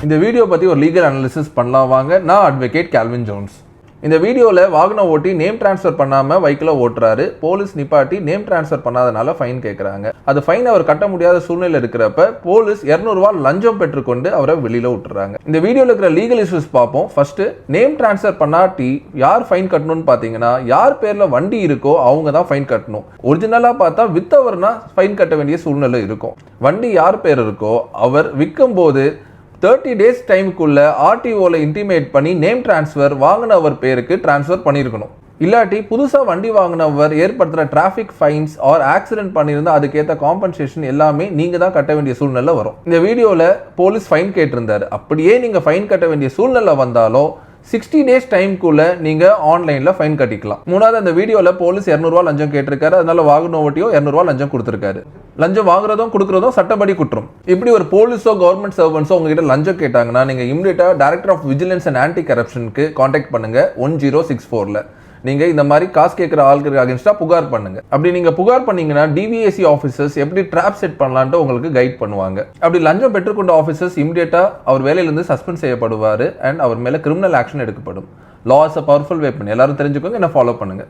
இந்த வீடியோ பற்றி ஒரு லீகல் அனாலிசிஸ் பண்ணலாம் வாங்க. நான் அட்வொகேட் கால்வின் ஜோன்ஸ். இந்த வீடியோவில் வாகனம் ஓட்டி நேம் டிரான்ஸ்ஃபர் பண்ணாமல் வைக்கில் ஓட்டுறாரு. போலீஸ் நிப்பாட்டி நேம் டிரான்ஸ்ஃபர் பண்ணாதனால ஃபைன் கேட்குறாங்க. அது ஃபைன் அவர் கட்ட முடியாத சூழ்நிலை இருக்கிறப்ப போலீஸ் 200 ரூபா லஞ்சம் பெற்றுக்கொண்டு அவரை வெளியில் விட்டுறாங்க. இந்த வீடியோவில் இருக்கிற லீகல் இஷ்யூஸ் பார்ப்போம். ஃபர்ஸ்ட், நேம் டிரான்ஸ்ஃபர் பண்ணாட்டி யார் ஃபைன் கட்டணும்னு பார்த்தீங்கன்னா, யார் பேரில் வண்டி இருக்கோ அவங்க தான் ஃபைன் கட்டணும். ஒரிஜினலாக பார்த்தா வித்தவர்னா ஃபைன் கட்ட வேண்டிய சூழ்நிலை இருக்கும். வண்டி யார் பேர் இருக்கோ அவர் விற்கும் போது 30 days டைமுக்குள்ள ஆர்டிஓல இன்டிமேட் பண்ணி நேம் டிரான்ஸ்ஃபர் வாங்கினவர் பேருக்கு டிரான்ஸ்ஃபர் பண்ணியிருக்கணும். இல்லாட்டி புதுசாக வண்டி வாங்கினவர் ஏற்படுத்துகிற டிராஃபிக் ஃபைன்ஸ் ஆர் ஆக்சிடென்ட் பண்ணியிருந்தால் அதுக்கேற்ற காம்பன்சேஷன் எல்லாமே நீங்கள் தான் கட்ட வேண்டிய சூழ்நிலை வரும். இந்த வீடியோவில் போலீஸ் ஃபைன் கேட்டிருந்தாரு. அப்படியே நீங்கள் ஃபைன் கட்ட வேண்டிய சூழ்நிலை வந்தாலும் 60 days டைமுக்குள்ள நீங்க ஆன்லைன்ல ஃபைன் கட்டிக்கலாம். மூணாவது, அந்த வீடியோல போலீஸ் 200 ரூபா லஞ்சம் கேட்டிருக்காரு. அதனால வாகன ஓட்டியோ 200 ரூபா லஞ்சம் கொடுத்திருக்காரு. லஞ்சம் வாங்குறதும் கொடுக்கறதும் சட்டப்படி குற்றம். இப்படி ஒரு போலீஸோ கவர்மெண்ட் சர்வன்ஸோ உங்ககிட்ட லஞ்சம் கேட்டாங்கன்னா நீங்க immediately director of vigilance and anti கரப்ஷனுக்கு கான்டாக்ட் பண்ணுங்க 1064ல. நீங்க இந்த மாதிரி காசு கேட்கிற ஆளுக்கு அகேன்ஸ்டா புகார் பண்ணுங்க. அப்படி நீங்க புகார் பண்ணீங்கன்னா டிவிஎஸ்சி ஆஃபீஸர்ஸ் எப்படி ட்ராப் செட் பண்ணலான்ட்டு உங்களுக்கு கைட் பண்ணுவாங்க. அப்படி லஞ்சம் பெற்றுக்கொண்ட ஆஃபீஸர்ஸ் இமிடியேட்டா அவர் வேலையிலிருந்து சஸ்பெண்ட் செய்யப்படுவார் அண்ட் அவர் மேல கிரிமினல் ஆக்ஷன் எடுக்கப்படும். லா இஸ் அ பவர்ஃபுல் வெப்பன். எல்லாரும் தெரிஞ்சுக்கோங்க. என்ன ஃபாலோ பண்ணுங்க.